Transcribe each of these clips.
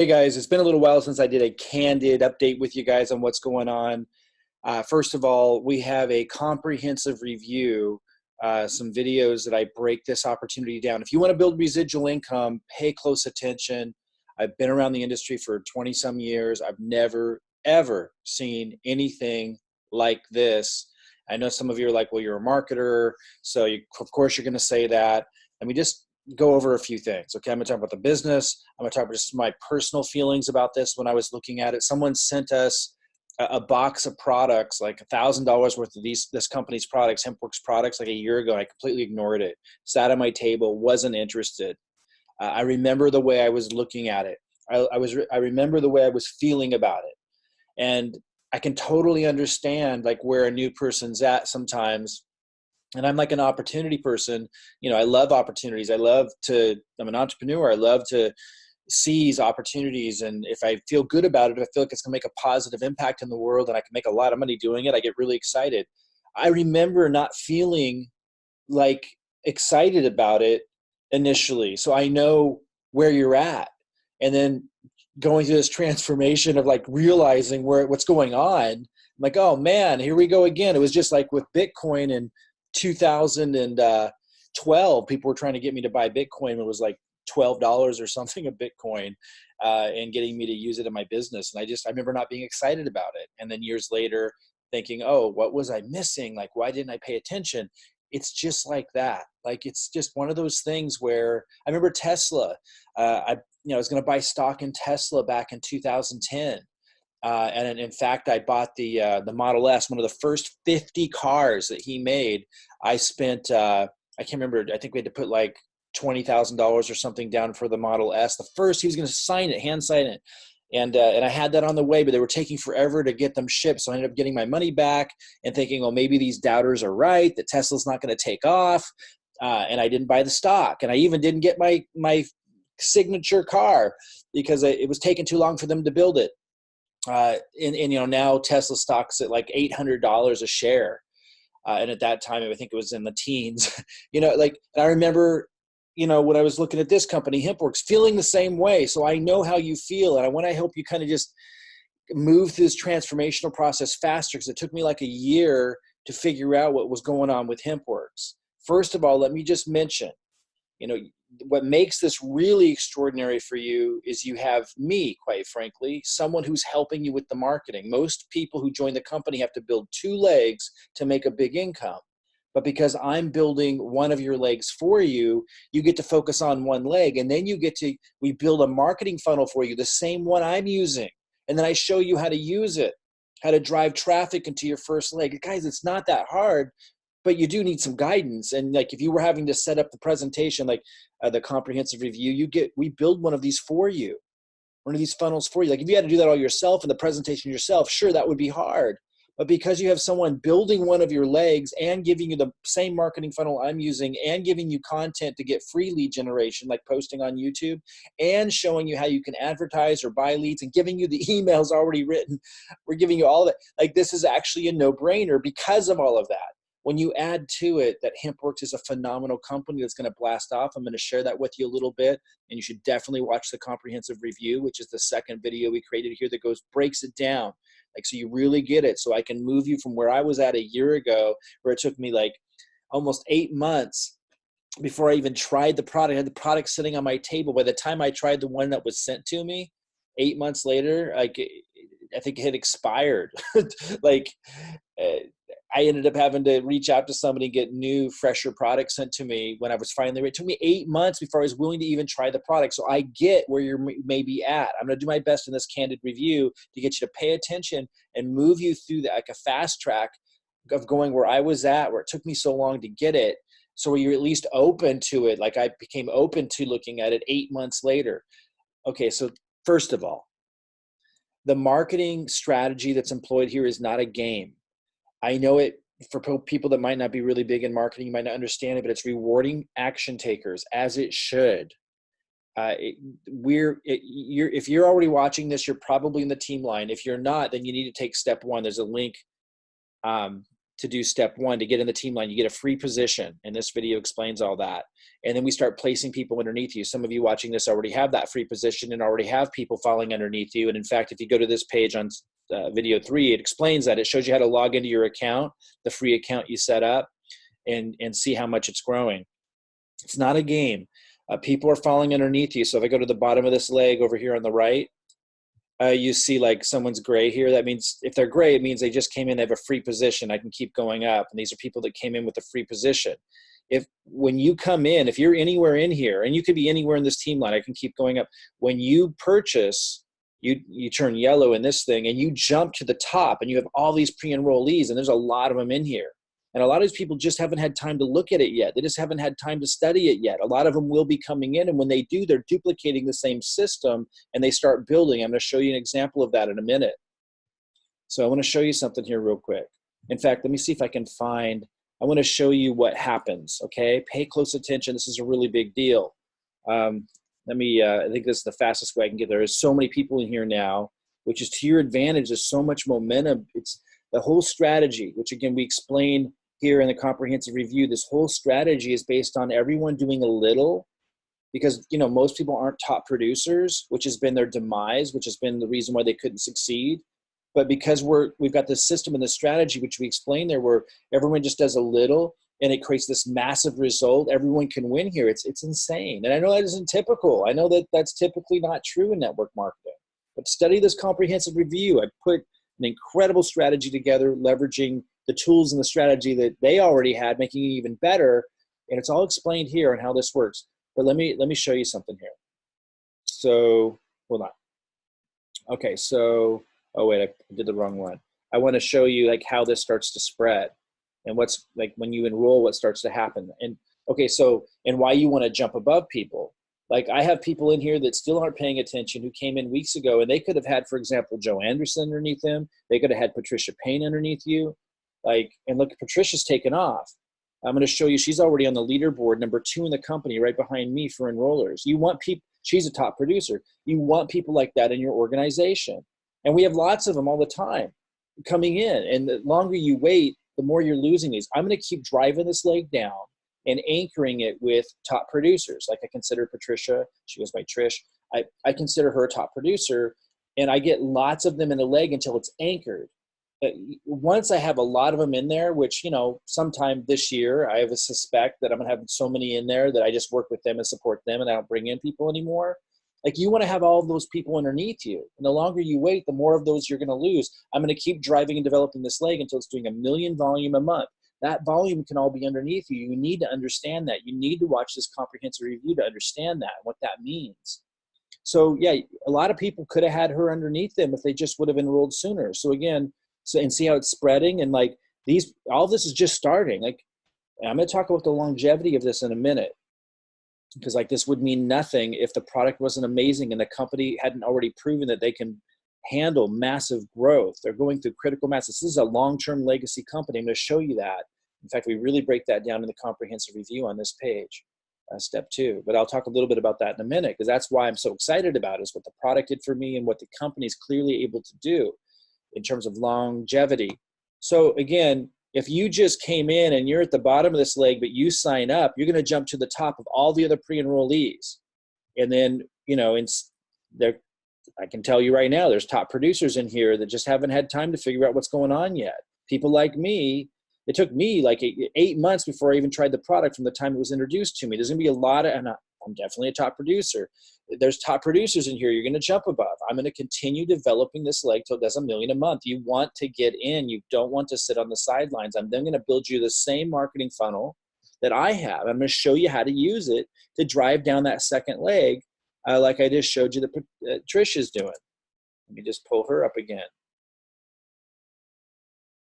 Hey guys, it's been a little while since I did a candid update with you guys on what's going on. First of all, we have a comprehensive review, some videos that I break this opportunity down. If you want to build residual income, pay close attention. I've been around the industry for 20 some years. I've never, ever seen anything like this. I know some of you are like, well, you're a marketer, so of course you're going to say that. Let me just go over a few things. Okay, I'm going to talk about the business. I'm going to talk about just my personal feelings about this when I was looking at it. Someone sent us a box of products, like $1,000 worth of this company's products, HempWorks products, like a year ago. I completely ignored it. Sat on my table, wasn't interested. I remember the way I was looking at it. I remember the way I was feeling about it, and I can totally understand like where a new person's at sometimes. And I'm like an opportunity person. You know, I love opportunities. I'm an entrepreneur. I love to seize opportunities. And if I feel good about it, if I feel like it's going to make a positive impact in the world and I can make a lot of money doing it, I get really excited. I remember not feeling like excited about it initially. So I know where you're at. And then going through this transformation of like realizing what's going on, I'm like, oh man, here we go again. It was just like with Bitcoin in 2012, people were trying to get me to buy Bitcoin. It was like $12 or something a Bitcoin, and getting me to use it in my business. And I remember not being excited about it. And then years later thinking, oh, what was I missing? Like, why didn't I pay attention? It's just like that. Like, it's just one of those things where I remember Tesla. I was going to buy stock in Tesla back in 2010. And in fact, I bought the Model S, one of the first 50 cars that he made. I spent, I can't remember, I think we had to put like $20,000 or something down for the Model S. The first, he was going to sign it, hand sign it. And I had that on the way, but they were taking forever to get them shipped. So I ended up getting my money back and thinking, well, maybe these doubters are right, that Tesla's not going to take off. And I didn't buy the stock. And I even didn't get my signature car because it was taking too long for them to build it. Now Tesla stock's at like $800 a share. And at that time, I think it was in the teens, and I remember, when I was looking at this company, HempWorks, feeling the same way. So I know how you feel. And I want to help you kind of just move through this transformational process faster, because it took me like a year to figure out what was going on with HempWorks. First of all, let me just mention, what makes this really extraordinary for you is you have me, quite frankly, someone who's helping you with the marketing. Most people who join the company have to build two legs to make a big income. But because I'm building one of your legs for you, you get to focus on one leg, and then we build a marketing funnel for you, the same one I'm using. And then I show you how to use it, how to drive traffic into your first leg. Guys, it's not that hard. But you do need some guidance. And like if you were having to set up the presentation, like the comprehensive review, we build one of these for you, one of these funnels for you. Like if you had to do that all yourself and the presentation yourself, sure, that would be hard. But because you have someone building one of your legs and giving you the same marketing funnel I'm using and giving you content to get free lead generation, like posting on YouTube, and showing you how you can advertise or buy leads and giving you the emails already written, we're giving you all of it. Like this is actually a no-brainer because of all of that. When you add to it that HempWorks is a phenomenal company that's going to blast off, I'm going to share that with you a little bit. And you should definitely watch the comprehensive review, which is the second video we created here that breaks it down. Like, so you really get it. So I can move you from where I was at a year ago, where it took me like almost 8 months before I even tried the product. I had the product sitting on my table. By the time I tried the one that was sent to me, 8 months later, like I think it had expired. I ended up having to reach out to somebody and get new, fresher products sent to me when I was finally ready. It took me 8 months before I was willing to even try the product. So I get where you're maybe at. I'm going to do my best in this candid review to get you to pay attention and move you through like a fast track of going where I was at, where it took me so long to get it. So you're at least open to it. Like I became open to looking at it 8 months later. Okay, so first of all, the marketing strategy that's employed here is not a game. I know it for people that might not be really big in marketing, you might not understand it, but it's rewarding action takers, as it should. If you're already watching this, you're probably in the team line. If you're not, then you need to take step one. There's a link to do step one, to get in the team line. You get a free position, and this video explains all that. And then we start placing people underneath you. Some of you watching this already have that free position and already have people falling underneath you. And in fact, if you go to this page on video 3, it explains that. It shows you how to log into your account, the free account you set up, and see how much it's growing. It's not a game. People are falling underneath you. So if I go to the bottom of this leg over here on the right, you see like someone's gray here. That means if they're gray, it means they just came in, they have a free position. I can keep going up. And these are people that came in with a free position. When you come in, if you're anywhere in here, and you could be anywhere in this team line, I can keep going up. When you purchase, you turn yellow in this thing, and you jump to the top, and you have all these pre-enrollees, and there's a lot of them in here. And a lot of these people just haven't had time to look at it yet. They just haven't had time to study it yet. A lot of them will be coming in, and when they do, they're duplicating the same system, and they start building. I'm going to show you an example of that in a minute. So I want to show you something here real quick. In fact, let me see if I can find, I want to show you what happens, okay? Pay close attention. This is a really big deal. I think this is the fastest way I can get there. There's so many people in here now, which is to your advantage. There's so much momentum. It's the whole strategy, which again, we explain here in the comprehensive review. This whole strategy is based on everyone doing a little, because most people aren't top producers, which has been their demise, which has been the reason why they couldn't succeed. But because we've got this system and this strategy, which we explain there, where everyone just does a little and it creates this massive result, everyone can win here. It's insane. And I know that isn't typical. I know that that's typically not true in network marketing. But study this comprehensive review. I put an incredible strategy together, leveraging the tools and the strategy that they already had, making it even better. And it's all explained here on how this works. But let me show you something here. So hold on. Okay, so oh wait, I did the wrong one. I want to show you like how this starts to spread, and what's like when you enroll, what starts to happen. And okay, so and why you want to jump above people. Like I have people in here that still aren't paying attention who came in weeks ago, and they could have had, for example, Joe Anderson underneath them. They could have had Patricia Payne underneath you. And look, Patricia's taken off. I'm going to show you, she's already on the leaderboard, number 2 in the company, right behind me for enrollers. You want people, she's a top producer. You want people like that in your organization. And we have lots of them all the time coming in. And the longer you wait, the more you're losing these. I'm going to keep driving this leg down and anchoring it with top producers. Like I consider Patricia, she goes by Trish. I consider her a top producer, and I get lots of them in the leg until it's anchored. Once I have a lot of them in there, which, sometime this year, I have a suspect that I'm going to have so many in there that I just work with them and support them and I don't bring in people anymore. Like you want to have all of those people underneath you. And the longer you wait, the more of those you're going to lose. I'm going to keep driving and developing this leg until it's doing 1 million volume a month. That volume can all be underneath you. You need to understand that. You need to watch this comprehensive review to understand that, what that means. So yeah, a lot of people could have had her underneath them if they just would have enrolled sooner. So again, and see how it's spreading, and like all this is just starting. Like I'm going to talk about the longevity of this in a minute, because like this would mean nothing if the product wasn't amazing and the company hadn't already proven that they can handle massive growth. They're going through critical mass. This is a long-term legacy company. I'm going to show you that. In fact, we really break that down in the comprehensive review on this page, step 2. But I'll talk a little bit about that in a minute, because that's why I'm so excited about it, is what the product did for me and what the company is clearly able to do in terms of longevity. So again, if you just came in and you're at the bottom of this leg, but you sign up, you're going to jump to the top of all the other pre-enrollees. And then, I can tell you right now, there's top producers in here that just haven't had time to figure out what's going on yet. People like me, it took me like 8 months before I even tried the product from the time it was introduced to me. There's going to be a lot of, and I'm definitely a top producer. There's top producers in here you're going to jump above. I'm going to continue developing this leg till it does 1 million a month. You want to get in. You don't want to sit on the sidelines. I'm then going to build you the same marketing funnel that I have. I'm going to show you how to use it to drive down that second leg, like I just showed you that Trish is doing. Let me just pull her up again.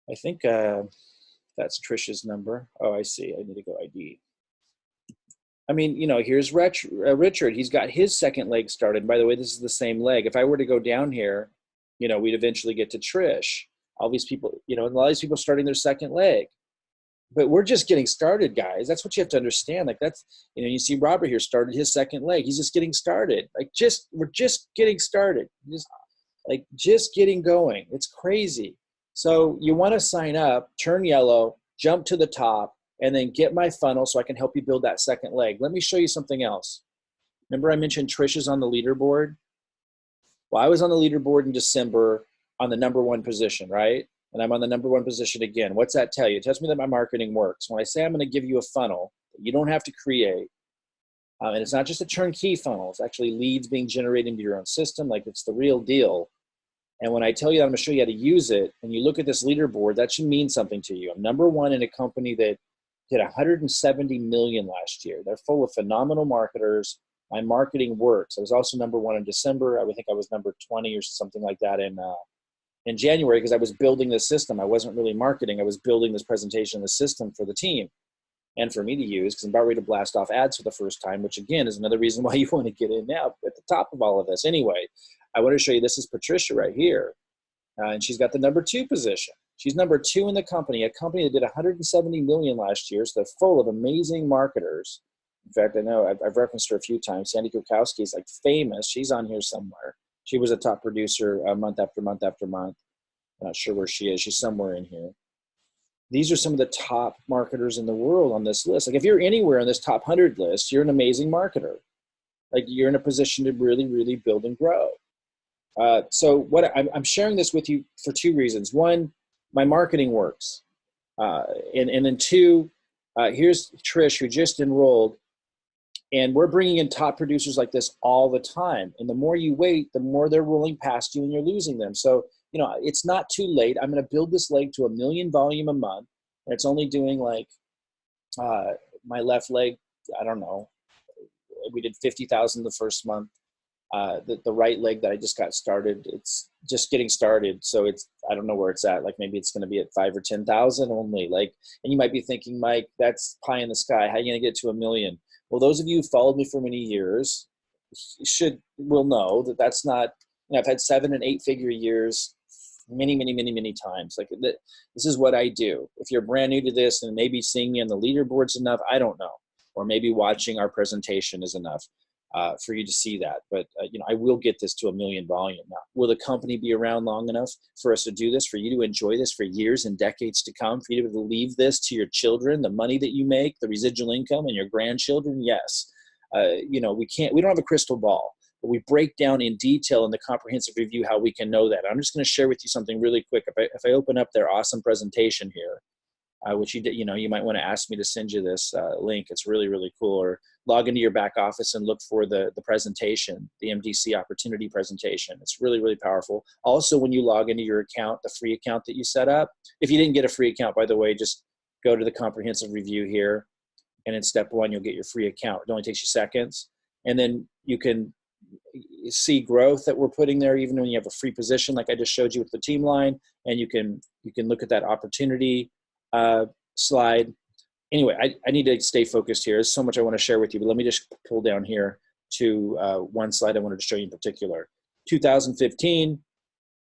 I think that's Trish's number. Oh, I see. I need to go ID. I mean, here's Richard. He's got his second leg started. By the way, this is the same leg. If I were to go down here, we'd eventually get to Trish. All these people, and a lot of these people starting their second leg. But we're just getting started, guys. That's what you have to understand. Like that's, you see Robert here started his second leg. He's just getting started. We're just getting started. Just getting going. It's crazy. So you want to sign up, turn yellow, jump to the top, and then get my funnel so I can help you build that second leg. Let me show you something else. Remember I mentioned Trish is on the leaderboard? Well, I was on the leaderboard in December on the #1 position, right? And I'm on the #1 position again. What's that tell you? It tells me that my marketing works. When I say I'm going to give you a funnel that you don't have to create, and it's not just a turnkey funnel, it's actually leads being generated into your own system, like it's the real deal. And when I tell you that I'm going to show you how to use it, and you look at this leaderboard, that should mean something to you. I'm #1 in a company that did 170 million last year. They're full of phenomenal marketers. My marketing works. I was also #1 in December. I would think I was number 20 or something like that in January, because I was building this system. I wasn't really marketing. I was building this presentation, the system for the team and for me to use, because I'm about ready to blast off ads for the first time, which again is another reason why you want to get in now at the top of all of this. Anyway, I want to show you, this is Patricia right here. And she's got the #2 position. She's #2 in the company, a company that did 170 million last year. So they're full of amazing marketers. In fact, I know I've referenced her a few times. Sandy Kukowski is like famous. She's on here somewhere. She was a top producer month after month after month. I'm not sure where she is. She's somewhere in here. These are some of the top marketers in the world on this list. Like if you're anywhere on this top 100 list, you're an amazing marketer. Like you're in a position to really, really build and grow. So what I'm sharing this with you for two reasons. One, my marketing works. And then two, here's Trish, who just enrolled, and we're bringing in top producers like this all the time. And the more you wait, the more they're rolling past you and you're losing them. So, you know, it's not too late. I'm going to build this leg to 1 million volume a month. And it's only doing like my left leg, I don't know, we did 50,000 the first month. The right leg that I just got started, it's just getting started. So it's, I don't know where it's at. Like maybe it's going to be at 5 or 10,000 only. Like, and you might be thinking, Mike, that's pie in the sky. How are you going to get to 1 million? Well, those of you who followed me for many years will know that that's not, you know, I've had 7 and 8 figure years many times. Like this is what I do. If you're brand new to this and maybe seeing me on the leaderboards enough, I don't know. Or maybe watching our presentation is enough. For you to see that. But, you know, I will get this to 1 million volume. Now, will the company be around long enough for us to do this, for you to enjoy this for years and decades to come, for you to leave this to your children, the money that you make, the residual income, and your grandchildren? Yes. You know, we don't have a crystal ball, but we break down in detail in the comprehensive review how we can know that. I'm just going to share with you something really quick. If I open up their awesome presentation here, which you know, you might want to ask me to send you this link. It's really, really cool. Or log into your back office and look for the presentation, the MDC opportunity presentation. It's really, really powerful. Also, when you log into your account, the free account that you set up, if you didn't get a free account, by the way, just go to the comprehensive review here. And in step 1, you'll get your free account. It only takes you seconds. And then you can see growth that we're putting there, even when you have a free position, like I just showed you with the team line. And you can look at that opportunity slide. Anyway, I need to stay focused here. There's so much I want to share with you, but let me just pull down here to one slide I wanted to show you in particular. 2015,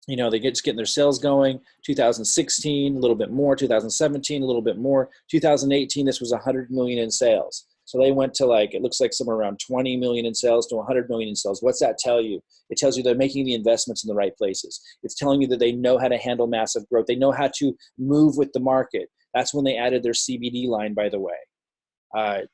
you know, they're just getting their sales going. 2016, a little bit more. 2017, a little bit more. 2018, this was 100 million in sales. So they went to like, it looks like somewhere around 20 million in sales to 100 million in sales. What's that tell you? It tells you they're making the investments in the right places. It's telling you that they know how to handle massive growth. They know how to move with the market. That's when they added their CBD line, by the way.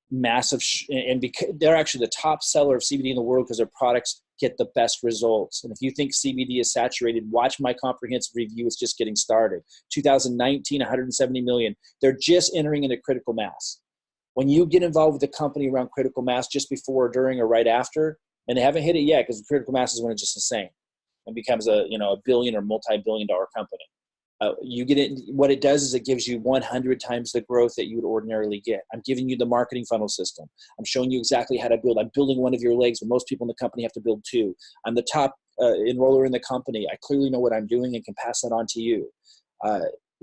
Massive, and because they're actually the top seller of CBD in the world because their products get the best results. And if you think CBD is saturated, watch my comprehensive review. It's just getting started. 2019, 170 million. They're just entering into critical mass. When you get involved with the company around critical mass just before, during, or right after, and they haven't hit it yet because critical mass is when it's just insane and becomes a billion or multi-billion-dollar company. You get it. What it does is it gives you 100 times the growth that you would ordinarily get. I'm giving you the marketing funnel system. I'm showing you exactly how to build. I'm building one of your legs, but most people in the company have to build 2. I'm the top enroller in the company. I clearly know what I'm doing and can pass that on to you.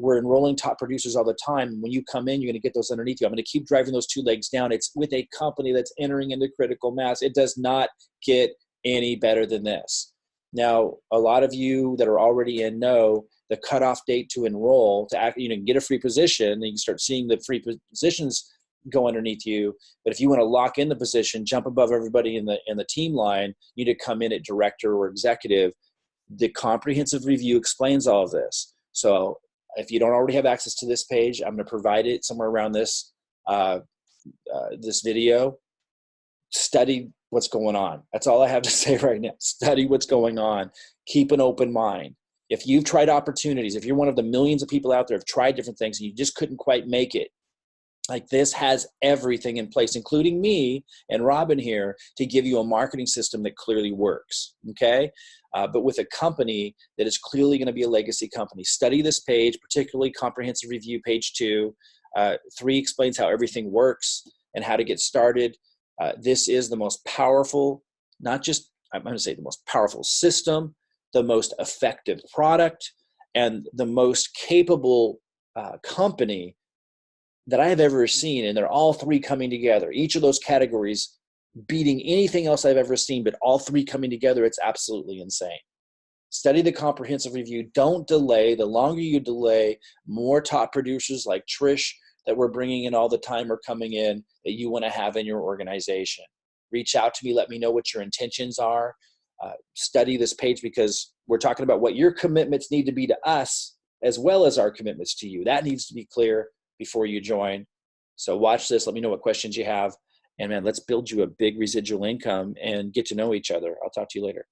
We're enrolling top producers all the time. When you come in, you're going to get those underneath you. I'm going to keep driving those 2 legs down. It's with a company that's entering into critical mass. It does not get any better than this. Now, a lot of you that are already in know the cutoff date to enroll, to get a free position, and you can start seeing the free positions go underneath you. But if you want to lock in the position, jump above everybody in the team line, you need to come in at director or executive. The comprehensive review explains all of this. So if you don't already have access to this page, I'm going to provide it somewhere around this video. Study what's going on. That's all I have to say right now. Study what's going on. Keep an open mind. If you've tried opportunities, if you're one of the millions of people out there who have tried different things and you just couldn't quite make it, like this has everything in place, including me and Robin here, to give you a marketing system that clearly works, okay? But with a company that is clearly going to be a legacy company. Study this page, particularly comprehensive review, page 2. 3 explains how everything works and how to get started. This is the most powerful, not just, I'm going to say the most powerful system, the most effective product, and the most capable company that I have ever seen. And they're all 3 coming together. Each of those categories beating anything else I've ever seen, but all 3 coming together, it's absolutely insane. Study the comprehensive review. Don't delay. The longer you delay, more top producers like Trish that we're bringing in all the time are coming in that you want to have in your organization. Reach out to me. Let me know what your intentions are. Study this page, because we're talking about what your commitments need to be to us as well as our commitments to you. That needs to be clear before you join. So watch this. Let me know what questions you have. And man, let's build you a big residual income and get to know each other. I'll talk to you later.